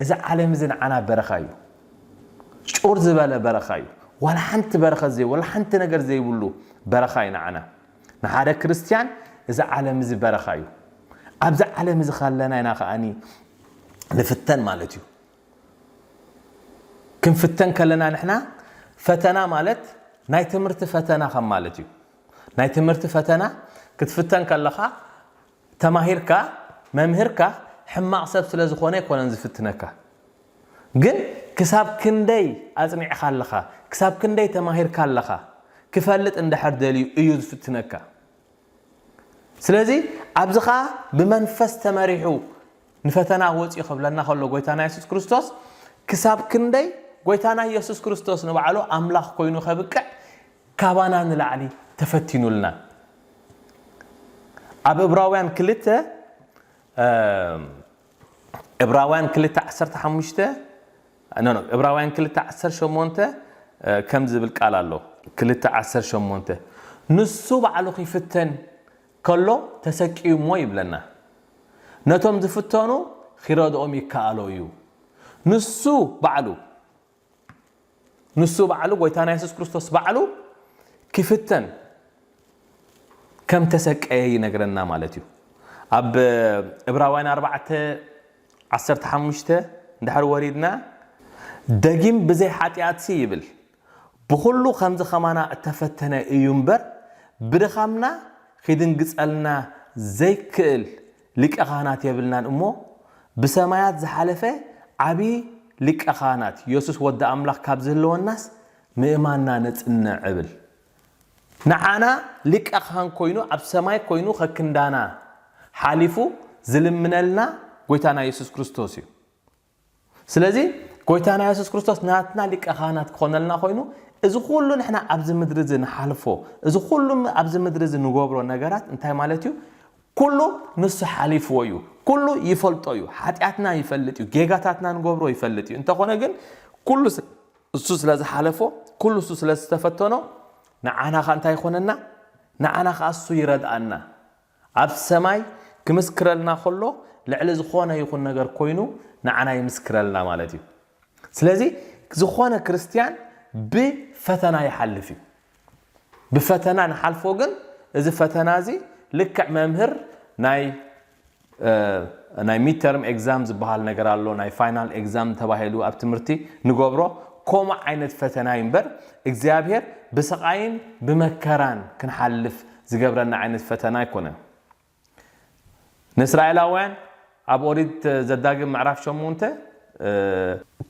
اذا عالم زي نعنا برخه يو شعور زباله برخه يو ولا حنت برخه زي ولا حنت نجر زي بلو برخه نعنا نحاده كريستيان اذا عالم زي برخه يو ابز عالم زي خلنا انا خاني نفتن مالتيو كم فتن كلنا نحنا فتنا مالت ناي تمرت فتنا خم مالتيو ناي تمرت فتنا كتفتن كلخا تماهيركا ممهركا حماق سب سلازخونه يكون زفتنكا جن كساب كندي ازني خالخا كساب كندي تماهيركا لخا كفلت اند حردلي ايو زفتنكا سلازي ابزخا بمنفس تمريحو نفتنا وصي قبلنا خلو غويتانا يسوع كريستوس كساب كندي غويتانا يسوع كريستوس نبعلو املاح كوينو خبقع كابانا نلعلي تفتينو لنا اب ابراويان كلته ابراويان كلته 15 انا ابراويان كلته 18 كم زبل قال الله كلته 18 نسو بعلو يفتن كله تسقيمو يبلنا نتوم زفتانو خيرادهم يكالويو نسو بعلو ويتانا يسوع كريستوس بعلو كفتن كم تسقي نغرنا مالتيو اب ابراوين 4:15 اندحر وريدنا دقيم بزي حاتيات سيبل بكل خمس خمانا تفتنا ينبر برخمنا خيدن قصلنا زي كل لك اخانات يبلنا امو بسمايات زحلفه عبي لك اخانات يسوس ود املاح كابزلو الناس ميمانا نصنا عبل نعانا لك اخان كوينو اب سماي كوينو خكندانا حالفو زلمنلنا غويتانا يسوس كريستوس سلازي ጎይታና ኢየሱስ ክርስቶስ ናትና ሊቀ ካህናት ክኾነልና ኮይኑ እዚ ኩሉ ንሕና ኣብዚ ምድሪ እዚ ንሓልፎ እዚ ኩሉ ኣብዚ ምድሪ እዚ ንገብሮ ነገራት እንታይ ማለት እዩ ኩሉ ንሱ ሓሊፍዎ እዩ ኩሉ ይፈልጦ እዩ ሓጢአትና ይፈልጥ እዩ ጌጋታትና ንገብሮ ይፈልጥ እዩ እንተኾነ ግን ኩሉ እሱ ስለዝሓለፎ ኩሉ እሱ ስለዝተፈተኖ ንዓና ኸ እንታይ ይኾነና ንዓና ኸ እሱ ይረድአና ኣብ ሰማይ ክምስክረልና ከሎ ልዕሊ ዝኾነ ይኹን ነገር ኮይኑ ንዓና ይምስክረልና ማለት እዩ ስለዚህ ዝኾነ ክርስቲያን ብፈተና ይሓልፍ እዩ ብፈተና ንሓልፎ ግን እዚ ፈተና እዚ ልክዕ መምህር ናይ ሚድተርም ኤግዛም ዝበሃል ነገር ኣሎ ናይ ፋይናል ኤግዛም ተባሂሉ ኣብ ትምህርቲ ንገብሮ ከምኡ ዓይነት ፈተና ይምበር እግዚአብሔር ብስቃይን ብመከራን ክንሓልፍ ዝገብረና ዓይነት ፈተና ኣይኮነን ንእስራኤላውያን ኣብ ኦሪት ዘዳግም ምዕራፍ 8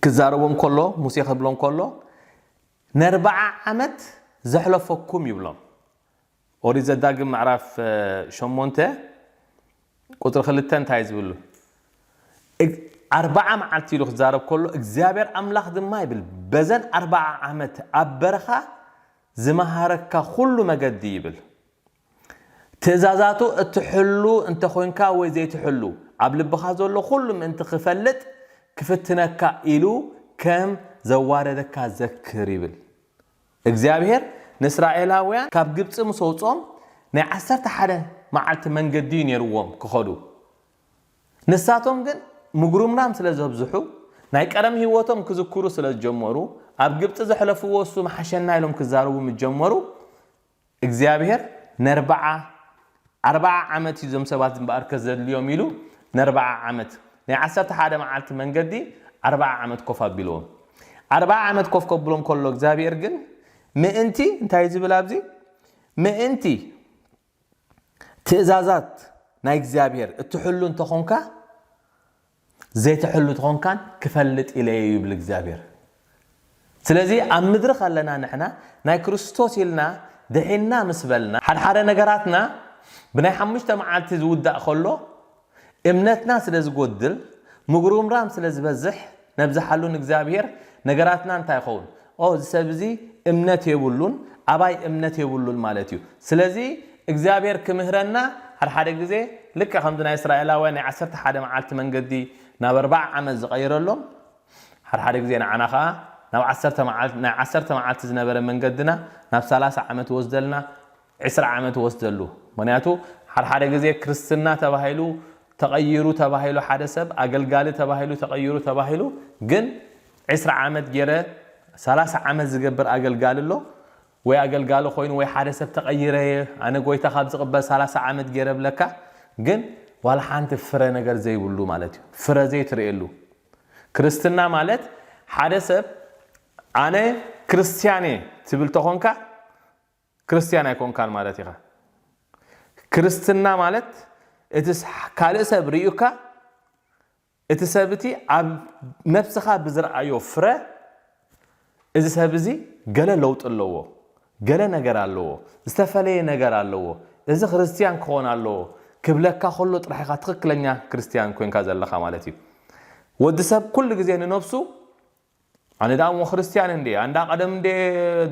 ክዛረቦም ከሎ ሙሴ ክብሎም ከሎ ን40 ዓመት ዘሕለፈኩም ይብሎም ኦሪት ዘዳግም ምዕራፍ 8 ቁጥር 2 እንታይ ዝብሉ 40 መዓልቲ ኢሉ ክዛረብ ከሎ እግዚአብሔር ኣምላኽ ድማ ይብል በዘን 40 ዓመት ኣብ በረኻ ዝመሃረካ ኩሉ መገዲ ይብል ትእዛዛቱ እትሕሉ እንተ ኮይንካ ወይ ዘይትሕሉ ኣብ ልብኻ ዘሎ ኩሉ ምእንቲ ክፈልጥ ክፍትነካ ኢሉ ከም ዘዋረደካ ዘክር ይብል እግዚአብሔር ንእስራኤላውያን ካብ ግብፅ ምስ ወጾም ናይ 11 መዓልቲ መንገዲ ነይርዎም ክኸዱ ንሳቶም ግን ምጉሩምራም ስለ ዘብዝሑ ናይ ቀደም ህይወቶም ክዝክሩ ስለ ጀመሩ ኣብ ግብፅ ዘሕለፍዎ እሱ መሓሸና ኢሎም ክዛረቡ ምጀመሩ እግዚአብሔር ን40 ዓመት ይዞም ሰባት ዝምባር ከዘድልዮም ኢሉ ን40 ዓመት ናይ 11 መዓልቲ መንገዲ 40 ዓመት ኮፍ ኣቢሎም 40 ዓመት ኮፍ ከብሎም ከሎ እግዚአብሔር ግን ምእንቲ እንታይ ዝብል ኣብዚ ምእንቲ ትእዛዛት ናይ እግዚአብሔር እትሕሉ እንተኾንካ ዘይትሕሉ ተኾንካን ክፈልጥ ኢለየ ይብል እግዚአብሔር ስለዚህ ኣብ ምድሪ ካለና ንሕና ናይ ክርስቶስ ኢልና ድሒና ምስበልና ሓደ ነገራትና ብናይ 5 መዓልቲ ዝውዳእ ከሎ እምነትና ስለ ዝጎድል ምጉሩምራም ስለ ዝበዝሕ ነብዝሓሉን እግዚአብሔር ነገራትና እንታይ ይኸውን ሰብ እዚ እምነት የብሉን ኣባይ እምነት የብሉን ማለት እዩ ስለዚህ እግዚአብሔር ክምህረና ሓደ ግዜ ልክ ከምዚ ናይ እስራኤላውያን ናይ 11 መዓልቲ መንገዲ ናብ 40 ዓመት ዝቀይረሎም ሓደ ግዜ ንዓና ኸ ናብ 10 መዓልቲ ዝነበረ መንገድና ናብ 30 ዓመት ወስደልና 20 ዓመት ወስደሉ ምክንያቱ ሓደ ግዜ ክርስትና ተባሂሉ ተቀይሩ ተባሂሉ ሓደ ሰብ አገልጋሊ ተባሂሉ ተቀይሩ ተባሂሉ ግን 20 ዓመት ገረ 30 ዓመት ዝገብር አገልጋልሎ ወይ አገልጋሊ ኮይኑ ወይ ሓደ ሰብ ተቀይረ ኣነ ጎይታ ካብ ዝቅበል 30 ዓመት ገረ ብለካ ግን ዋላ ሓንቲ ፍረ ነገር ዘይብሉ ማለት እዩ ፍረ ዘይትርእሉ ክርስትና ማለት ሓደ ሰብ ኣነ ክርስቲያኔ ትብል ተኾንካ ክርስቲያን ኣይኮንካን ማለት ኢኻ ክርስትና ማለት እቲ ካልእ ሰብ ርዩካ እቲ ሰብቲ ኣብ ነፍስኻ ብዝርአዮ ፍረ እዚ ሰብ እዚ ገለ ለውጥ ኣለዎ ገለ ነገር ኣለዎ ዝተፈለየ ነገር ኣለዎ እዚ ክርስቲያን ክኾን ኣለዎ ክብለካ ከሎ ጥራሕኻ ትክክለኛ ክርስቲያን ኮይንካ ዘለኻ ማለት እዩ ወዲ ሰብ ኩሉ ግዜ ንነፍሱ ኣነ ዳሞ ክርስቲያን እንዴ አንዳ ቀደም እንዴ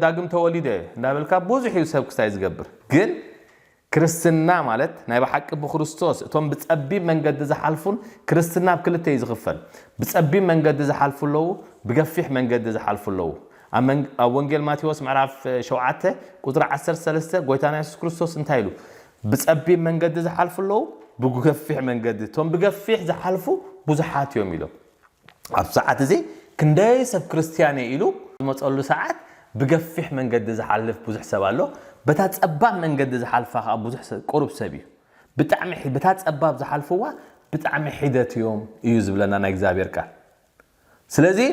ዳግም ተወሊደ እንዳበልካ ብዙሕ ሰብ ክስታይ ዝገብር ግን ክርስትና ማለት ናይ በሓቂ ብክርስቶስ እቶም ብጸቢብ መንገዲ ዝሓልፉን ክርስትና ብክልተ ይዝኽፈል ብጸቢብ መንገዲ ዝሓልፉ ኣለዉ ብገፊሕ መንገዲ ዝሓልፉ ኣለዉ ኣብ ወንጌል ማቴዎስ ምዕራፍ 7 ቁጥሪ 13 ጎይታና ኢየሱስ ክርስቶስ እንታይ ኢሉ ብጸቢብ መንገዲ ዝሓልፉ ኣለዉ ብገፊሕ መንገዲ እቶም ብገፊሕ ዝሓልፉ ብዙሓት እዮም ኢሎም ኣብ ሰዓት እዚ ክንደይ ሰብ ክርስቲያን ኢሉ ዝመፀሉ ሰዓት ብገፊሕ መንገዲ ዝሓልፍ ብዙሕ ሰብ ኣሎ በታ ጸባብ መንገዲ ዝሓልፋ ብዙሕ ቁሩብ ሰብ እዩ ብጣዕሚ በታ ጸባብ ዝሓልፍዋ ብጣዕሚ ሒደት እዮም እዩ ዝብለና ናይ እግዚአብሔር ቃል ስለዚህ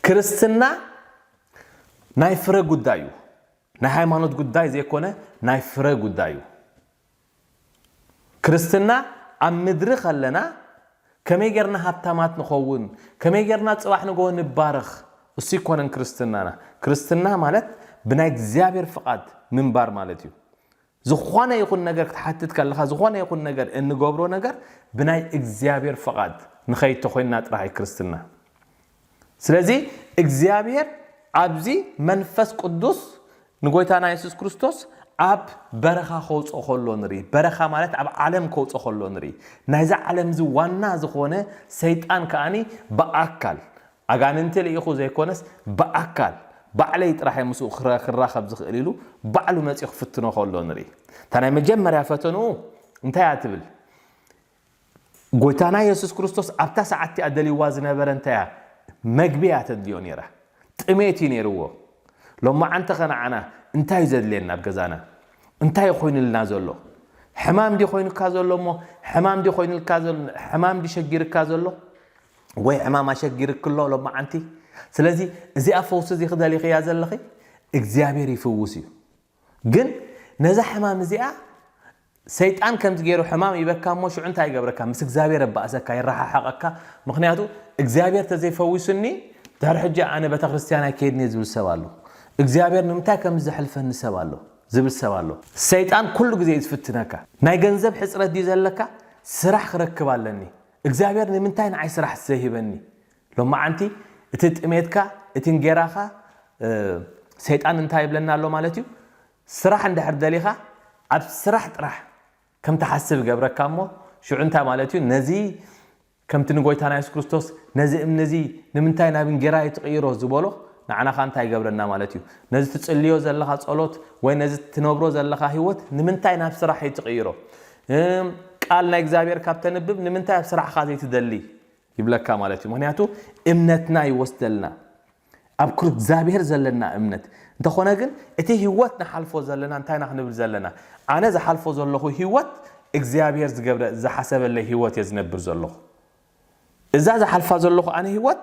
ክርስትና ናይ ፍረ ጉዳይ እዩ ናይ ሃይማኖት ጉዳይ ዘይኮነ ናይ ፍረ ጉዳይ እዩ ክርስትና ኣብ ምድሪ ከለና ከመይ ገርና ሃብታማት ንኸውን ከመይ ገርና ጽባሕ ንጎን ንባረኽ እሱ ይኮነን ክርስትናና ክርስትና ማለት ብናይ እግዚአብሔር ፍቃድ ምንባር ማለት እዩ ዝኾነ ይኹን ነገር ክትሓትት ከለኻ ዝኾነ ይኹን ነገር እንገብሮ ነገር ብናይ እግዚአብሔር ፍቃድ ንኸይት ኮይንና ጥራይ ክርስትና ስለዚህ እግዚአብሔር ኣብዚ መንፈስ ቅዱስ ንጎይታና ኢየሱስ ክርስቶስ ኣብ በረኻ ኸውጾ ኸሎ ንሪ በረኻ ማለት ኣብ ዓለም ከውጾ ኸሎ ንሪ ናይዛ ዓለም ዚ ዋና ዝኾነ ሰይጣን ከኣኒ በኣካል ኣጋንንቲ ለኢኹ ዘይኮነስ በኣካል ባዕለይ ጥራሕ ምስኡ ክራኸብ ዝኽእል ኢሉ ባዕሉ መጺኡ ክፍትኖ ኸሎ ንሪ ታናይ መጀመርያ ፈተኑ እንታይ ኣትብል ጎይታና ኢየሱስ ክርስቶስ ኣብታ ሰዓት ኣደሊዋ ዝነበረ እንታይ መግቢያ ተድልዮ ነይራ ጥሜት ነይርዎ ሎማ አንተ ኸናዓና እንታይ ዘድልየና ብገዛና እንታይ ኮይንልና ዘሎ ሕማም ዲ ኮይንካ ዘሎሞ ሕማም ዲ ኮይንልካ ዘሎ ሕማም ዲ ሸጊርካ ዘሎ ወይ ሕማም አሸጊርክሎ ሎማ አንቲ ስለዚ እዚ አፈውስ እዚ ክደሊኽ ያ ዘለኺ እግዚአብሔር ይፍውስ እዩ ግን ነዛ ሕማም እዚኣ ሰይጣን ከም ዝገይሩ ሕማም ይበካሞ ሽዑ እንታይ ይገብረካ ምስ እግዚአብሔር ባእሰካ ይራሓሓቀካ ምክንያቱ እግዚአብሔር ተዘይፈውስኒ ዳር ሕጂ ኣነ ቤተ ክርስቲያን ከይድኒ ዝብል ሰብ ኣሎ እግዚአብሔር ንምንታይ ከም ዝሕልፈኒ ሰብ ኣሎ ዝብል ሰብ ኣሎ ሰይጣን ኩሉ ግዜ ይፍትነካ ናይ ገንዘብ ሕጽረት ዲ ዘለካ ስራሕ ክረክብ ኣለኒ እግዚአብሔር ንምንታይ ንዓይ ስራሕ ዘይሂበኒ ሎማ አንቲ እቲ ጥሜትካ እቲ እንጌራኻ ሰይጣን እንታይ ይብለና ኣሎ ማለት እዩ ስራሕ እንድሕር ደሊኻ ኣብ ስራሕ ጥራሕ ከም ተሓስብ ገብረካሞ ሽዑ እንታይ ማለት እዩ ነዚ ከምቲ ንጎይታና ኢየሱስ ክርስቶስ ነዚ እምነዚ ንምንታይ ናብ እንጌራ ይትቀይሮ ዝበሎ ንዓናኻ እንታይ ይገብረና ማለት እዩ ነዚ ትጽልዮ ዘለኻ ጸሎት ወይ ነዚ ትነብሮ ዘለኻ ህይወት ንምንታይ ናብ ስራሕ ይትቀይሮ ቃል ናይ እግዚአብሔር ካብ ተንብብ ንምንታይ ኣብ ስራሕኻ ዘይትደሊ ይብለካ ማለት እዩ ምክንያቱ እምነትና ይወስደልና ኣብ ኩሉ እግዚአብሔር ዘለና እምነት እንተኾነ ግን እቲ ህይወት ንሓልፎ ዘለና እንታይ ንብል ዘለና ኣነ ዝሓልፎ ዘለኹ ህይወት እግዚአብሔር ዝገብረ ዝሓሰበለ ህይወት የዝነብር ዘለኹ እዛ ዝሓልፋ ዘለኹ ኣነ ህይወት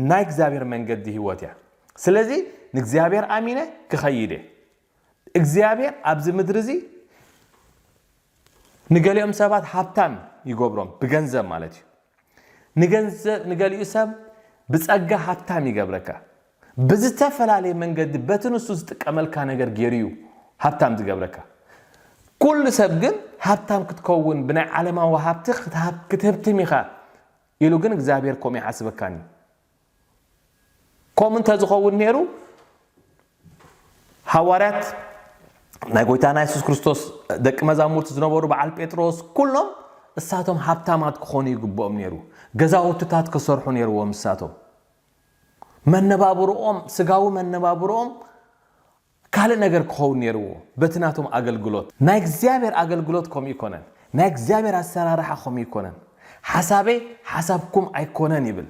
ናይ እግዚአብሔር መንገዲ ህይወት ያ ስለዚ ንእግዚአብሔር ኣሚነ ክኸይደ እግዚአብሔር ኣብዚ ምድሪ እዚ ንገሊኦም ሰባት ሃብታም ይገብሮም ብገንዘብ ማለት እዩ ንገሊኡ ሰብ ብጸጋ ሃብታም ይገብረካ ብዝተፈላለየ መንገዲ በትንሱ ዝጥቀመልካ ነገር ገይሩ ሃብታም ዝገብረካ ኩሉ ሰብ ግን ሃብታም ክትከውን ብናይ ዓለማዊ ሃብቲ ክትህብትም ኢኻ ኢሉ ግን እግዚአብሔር ኮም ይሓስበካኒ ኮም እንተ ዝኸውን ነይሩ ሐዋርያት ናይ ጎይታና ኢየሱስ ክርስቶስ ደቂ መዛሙርት ዝነበሩ በዓል ጴጥሮስ ኩሎም እሳቶም ሃብታማት ክኾኑ ይግብኦም ነይሩ ገዛውትታት ክሰርሑ ነይሩዎም እሳቶም መነባብሮኦም ስጋዊ መነባብሮኦም ካለ ነገር ክኸውን ነይሩዎ በትናቶም አገልግሎት ናይ እግዚአብሔር አገልግሎት ኮም ይኮነን ናይ እግዚአብሔር አሰራርሓ ኮም ይኮነን حسابي حسابكم أيكونن يبل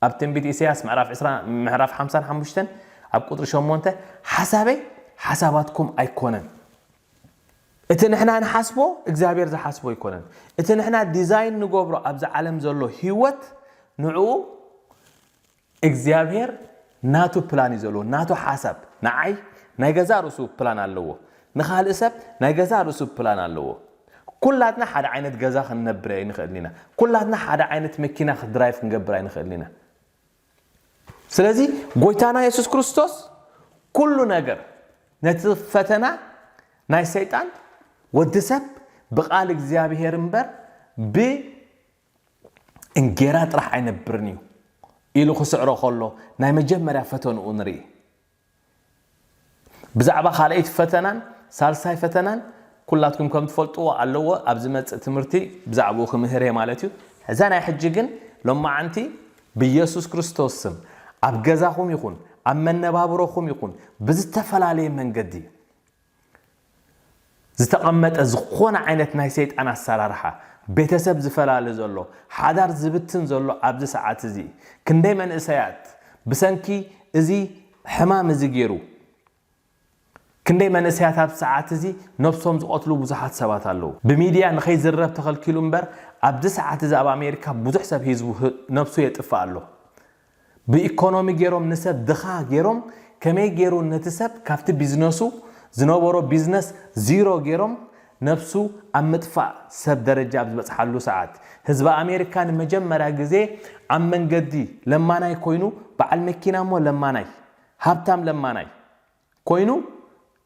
أبتنبيت إسياس معرف 55 أبقدر شو مونته حسابي حساباتكم أيكونن إتن إحنا نحاسبه إجزابير ذا حاسبه يكونن إتن إحنا ديزاين نجبره أبز عالم زلوا هيوت نعو إجزابير ناتو بلان يزلوا ناتو حساب نعي نجزار رسوب بلان اللوه نخال إسب نجزار رسوب بلان اللوه كلاتنا حدا عينت جزا خنبري نخلينا كلاتنا حدا عينت مكينة خدرايف نجبري نخلينا سلازي قويتانا يسوع كريستوس كل نجر نتفتنا ناي سيطان ودسب بقال እግዚአብሔር እንበር እንጌራት راح አይነብርኒው ኢሉ خسعሮ خሎ ናይ መጀመርያ ፈተንኡ ንሪ ብዛዕባ ካልአይት ፈተናን ሳልሳይ ፈተናን كلاتكم كم تفلطوا على أبز مت تمرتي بزعبوخ مهرة مالتيو زانا حجيجن لما عنتي بيسوع كريستوس أبجزاهم يكون أمن نبابروهم يكون بزتفل عليه من جدي زتقمت أزخون عينت نايسيت أنا السرارحة بيتسب زفل على زلوا حدار زبتن زلوا أبز ساعات زي كن دايما إسيات بسنكي زي حمام زجيرو كندي من ساعات ساعات زي نفسهم زقتلو بزحات سبات الله بميديا نخي زرب تخل كيلو مبر عبد ساعات زي أبو أمريكا بزح سب هيزو نفسه يتفع له بإيكونومي جيروم نسب دخا جيروم كمي جيرو نتسب كافت بيزنسو زنوبرو بيزنس زيرو جيروم نفسه أم مدفع سب درجة بس حلو ساعات هزب أمريكا مجمرة جزء أم من جدي لما ناي كوينو بعلمكينا مو لما ناي هبتم لما ناي كوينو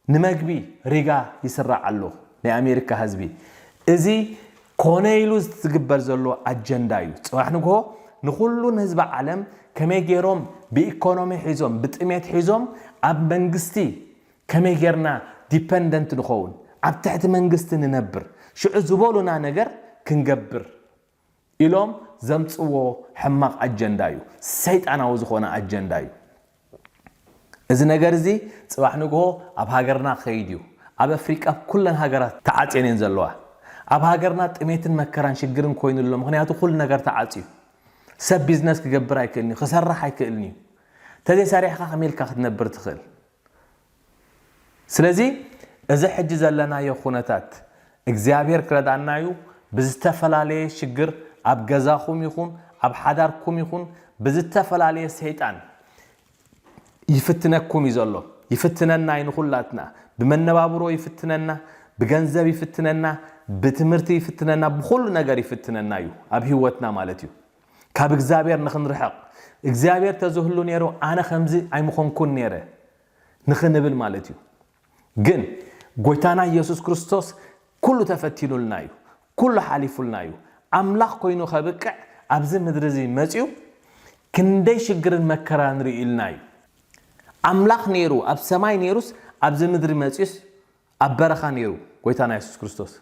نمجبي رجع يسرع الله لأمريكا هزبي إذا كونيلوز تقبل زلوا أجندايو صح نقول نخلو نهزب عالم كما جيروم بإيكونومي حيزوم بتقميت حيزوم أب منجستي كما جيرنا dependent نخون أب تحت منجست ننبر شو عزبولنا نجر كنجبر إلهم زمتسوو حماق أجندايو سيد أنا وزخونا أجندايو إذا نجرزي صباح نجوه أب هاجرنا خيديو أب أفريقيا كلن هاجرات تعاتين ينزلوها أب هاجرنا تقميتن مكران شجرن كوين اللهم خنياتو كل نجار تعاتيو سب بيزنس كجبر هيكلني خسر هيكلني تدي سريع خاميل كاخد نبر تخل سلازي إذا حج زلنا يخونتات إجزابير كردانايو بزتفلالي شجر أب جزاكم يخون أب حداركم يخون بزتفلالي سيطان يفتنكم يزلو يفتننا ينخلاتنا بمن نبابرو يفتننا بجنزب يفتننا بتمرتي يفتننا بكل نجار يفتننا يو أب هوتنا مالتيو كاب إجزابير نخن رحق إجزابير تزهلو نيرو أنا خمزي أي مخون كون نيره نخن نبل مالتيو جن قويتانا يسوع كريستوس كله تفتيلو لنايو كله حليفو لنايو أملاق كوينو خبكع أبزم مدرزي مزيو كندي شجرن مكران رئيل نايو أملاق نيرو أب سماي نيروس أبزم مدري مزيوس أب برخا نيرو قويتانا يسوع كريستوس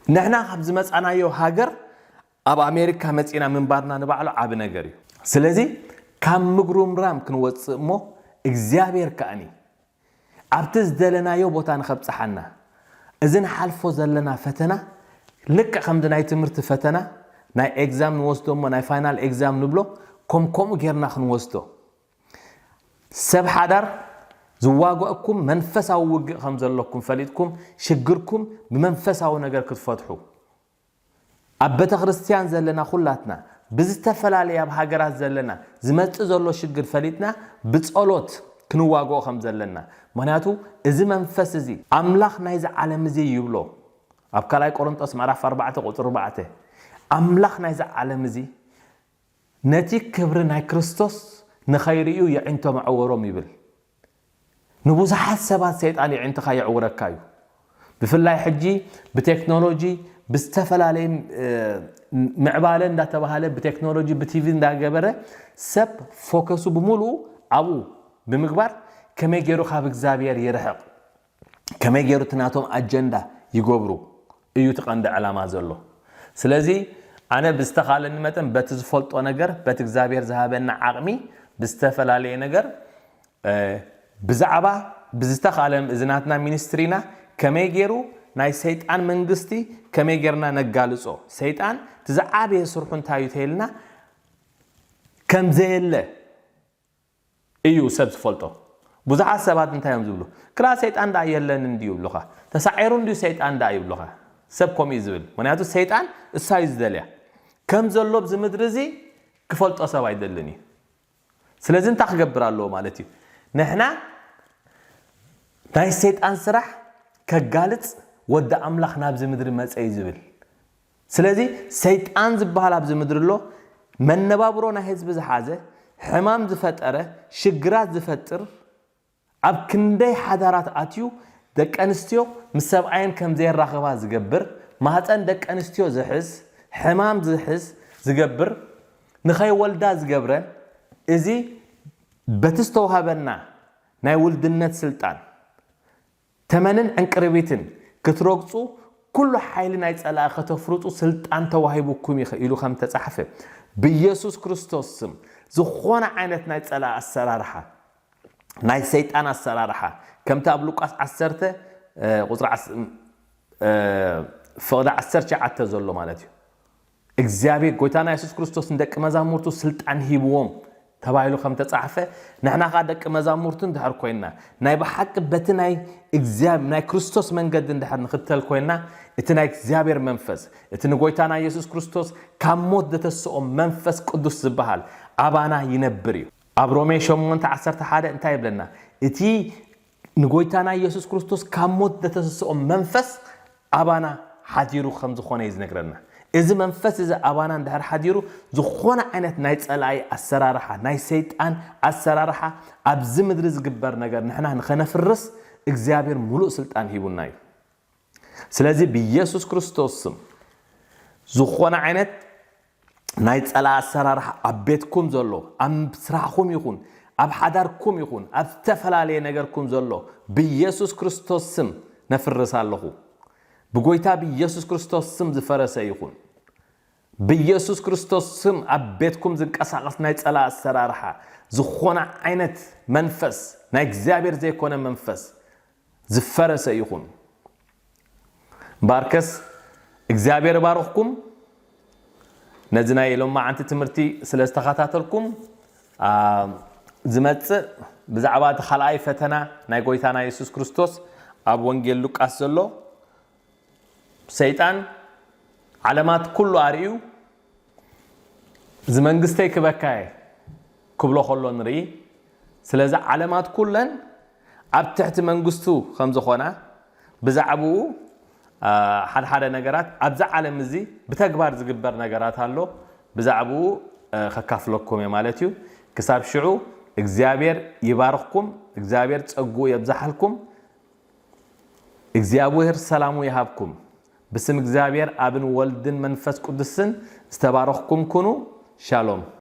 نحنا أبزم أنا يو هاجر أب أمريكا متينا من بارنا نبعلو عب نجاري سلازي كم مجروم رام كنوص مو إجزابير كأني أبتز دلنا يو بوتان خبص حنا إذن حلفو زلنا فتنا لك خمدنا يتمرت فتنا ناي إكزام نوستو ما ناي فاينال إكزام نبلو كم غيرنا خنوستو سب حدر زواجكم منفس أو خمز لكم فليتكم شجركم بمنفس أو نجار كتفتحوا أبتا خريستيان زلنا خلاتنا بزتفلالي أب هاجرات زلنا زمت زلو شجر فليتنا بتصالوت كنواجو خمز لنا مناتو إذا منفس زي أملاخ نايز عالم زي يبلو أبكالاي قرنطس معرف 4 قطر 4 أملاخ نايز عالم زي نتي كبر ناي كريستوس نخيريو يعنتو معورهم يبل نبوز حسبات سيطان يعنتو خاي عوركايو بفلاي حجي بتكنولوجي بستفلالي معبالن دا تبهاله بتكنولوجي بتيفي دا جبره سب فوكسو بمولو أبو بمقبار كما يجرو خاب إجزابير يرحق كما يجرو تناتهم أجندة يقبرو إيو تقند علامات زلو سلازي أنا بستخال النمتن بتزفلت ونجر بتجزابير ذهبنا عقمي بستفل عليه نجر بزعبة بزستخالم إذناتنا مينسترينا كما يجرو ناي سيطان منغستي كما يجرنا نقالصو سيطان تزعابي يسرحون تايو تيلنا كم زيله إيو سبز فلتو بزع سبات انت يوم زبلو كلا سيطان دا يلن انديو بلوخا تسعيرون ديو سيطان دا يبلوخا سب كوم يزبل ونياتو سيطان السايز داليا كم زلو بزمدرزي كفلتو سبا يدلني سلازين تخقبر اللو مالتي نحنا داي سيطان سرح كقالت ود أملاخ نابز مدر مزعي زبل سلازي سيطان زبها لابز مدر اللو من نبابرونا هزب زحازه حمام زفتره شجرات زفتر أب كندي حضارات أتيو دك أنستيو مسابعين كم زي الرخبة زجبر ما هتأن دك أنستيو زحز حمام زحز زجبر نخي ولدا زجبرن إزي بتستوها بنا ناي ولدنت سلطان تمنن أنقربيتن كتروقصو كل حيل نايت على خطفروتو سلطان توهيبكم يلو خم تصحفه بيسوع كريستوس سم زخونا عينت نايت على السرارحه ناي سيطان السرارحه كم تابلوقاس 10 قطر فودا 10 عته زلو مالتي اغزابي قوتانا يسوع كريستوس ندق مزامورتو سلطان هيبوم تبايلو خم تصحفه نحنا قادق مزامورتن دحر كوينا ناي بحق بتناي اغزاب ناي كريستوس منقد اندحر نختل كوينا اتناي اغزابير منفس اتن قوتانا يسوع كريستوس كموت دتسو منفس قدوس زبحال ابانا ينبري ابرومي شومنت 11 انت يبلنا اتي نقويتانا يسوع كريستوس كموت دتسو منفس ابانا حديرو خمز خونه يزنقرنا إذا منفس إذا أبانا اندهر حديرو زخونا عينت نايت سألعي السرارحة ناي سيطان السرارحة أبزي مدرز قبر نقر نحنا نخنا في الرس إكزابير ملوء سلطان هيبو ناي سلازي بيسوس كريستوس زخونا عينت ናይ ጸላ ኣሰራርሓ ኣብ ቤትኩም ዘሎ ኣብ ስራሕኩም ይኹን ኣብ ሓዳርኩም ይኹን ኣብ ዝተፈላለየ ነገርኩም ዘሎ ብኢየሱስ ክርስቶስ ስም ነፍርስ ኣለኹ ብጎይታ ብኢየሱስ ክርስቶስ ስም ዝፈረሰ ይኹን بيسوع كريستوس سم أبيتكم زنقساقس ناي صلا السرارحة زخونا عينت منفس ناي እግዚአብሔር زي كونه منفس زفرس يكون باركس እግዚአብሔር ባርኩኩም نزنا يلوم ما أنت تمرتي سلستخاتاتلكم زمتص بزعبا خلاي فتنا ناي ጎይታና ኢየሱስ ክርስቶስ ኣብ ወንጌል ሉቃስ ዘሎ ሰይጣን علامات كل أريو زمانجستي كبكاي كبلو خلون ري سلازع علامات كلن أب تحت منجستو خمسة خنا بزعبو حد نجارات أبزع على مزي بتكبر زجبر نجارات هالو بزعبو خكافلكم يا مالتيو كساب شعو إجزابير يبارككم إجزابير تأجو يبزحلكم إجزابوهر سلامو يهابكم بسم እግዚአብሔር አብን ወልድን መንፈስ ቅዱስን استبارخكم كونوا شالوم